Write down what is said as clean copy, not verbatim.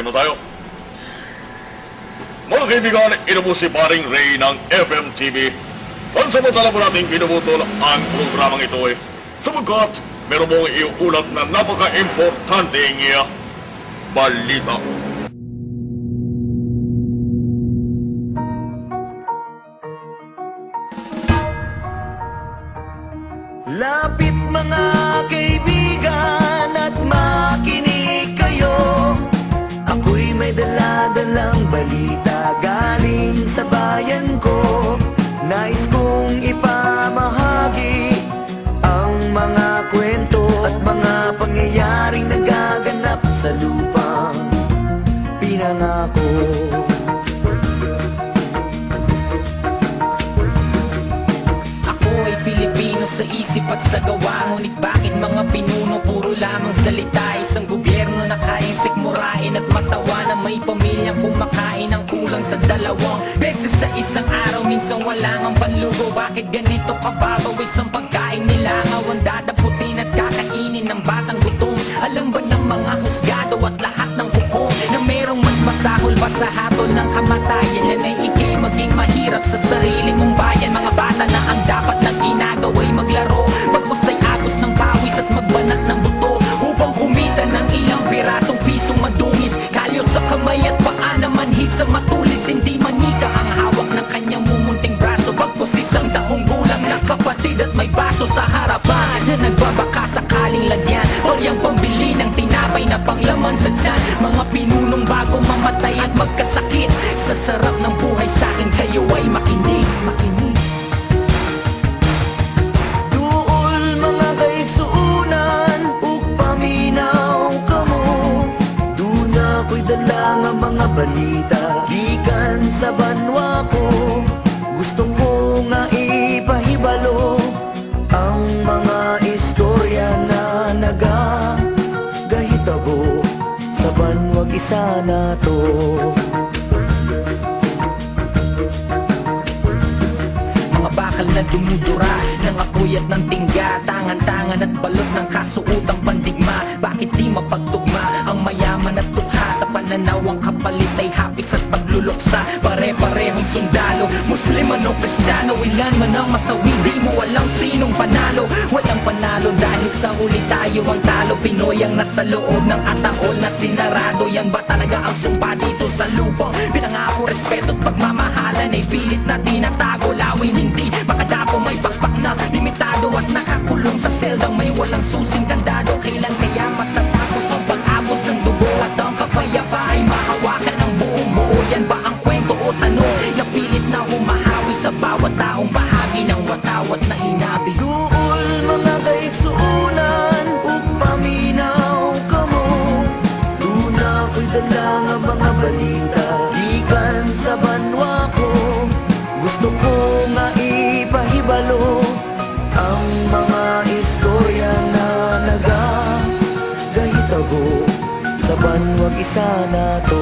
Game na tayo. Mga kaibigan, ino po si Paring Ray ng FM TV. Pansamantala po natin pinuputol ang programang ito sapagkat meron mong iuulat na napaka-importanteng balita. Lapit mga kaibigan at makinig kayo. Ako'y may dala-dalang balita galing sa bayan ko. Nais kong ipamahagi ang mga kwento at mga pangyayaring nagaganap sa lupang pinangako. Pilipino sa isip at sa gawa, ngunit bakit mga pinuno puro lamang salita? Isang gobyerno na kayang sikmurain at matawa na may pamilyang kumakain ng kulang sa 2 beses sa isang araw. Minsan wala ngang panlugo, bakit ganito kababaw isang pagkain nila? Ngawan dadaputin at kakainin ng batang gutom. Alam ba ng mga husgado at lahat ng hukom na merong mas masahol pa sa hatol ng kamatayan? Yan ay ikay maging mahirap sa sarili mong bayan. Mga bata na ang dapat na ginagawa'y maglaro, magpasay agos ng pawis at magbanat ng buto upang kumita ng ilang pirasong pisong madungis. Kalyo sa kamay at paa na manhid sa matulis. Hindi manika ang hawak ng kanyang mumunting braso, bagpos isang taong gulang na kapatid at may baso sa harapan na nagbabaka sakaling lagyan o yung pambili ng tinapay na panglaman sa tiyan. Mga pinunong bago mamatay at magkasakit, sa sarap ng buhay sa'kin kayo ay makinig. Mga balita gikan sa banwa ko, gusto ko nga ipahibalo ang mga istorya na nagagahitabo sa banwag isa na to. Mga bakal na dumudura ng apoy at ng tingga, tangan-tangan at balot ng kasuotang pandigma. Bakit di mapagtugma ang mayaman at tukha? Sa pananaw ang kapalit ay hapis at pagluluksa. Pare-parehong sundalo, Muslim o Kristiyano, ilan man ang masawi, di mo alam sinong panalo. Walang panalo dahil sa huli tayo ang talo. Pinoy ang nasa loob ng ataol na sinarado. Yan ba talaga ang sumpa dito sa lupang pinangako? Respeto at pagmamahalan ay pilit na tinatago. Lawing hindi makadapo, may pakpak na limitado at nakakulong sa seldang may walang susing kandado. Kailan kaya matatapos ang pag-agos ng dugo at ang kapayapa ay mahawakan ng buong buo? Yan ba ang kwento o tanong na pilit na humahawi sa bawat taong bahagi ng watawat na hinabi? Duol mga kaigsuunan ug paminaw kamo, duna ko'y dala nga mga balita gikan sa banwa ko. Gusto ko nga ipahibalo ang mga istorya na nagagahitabo sa banwag isa na to.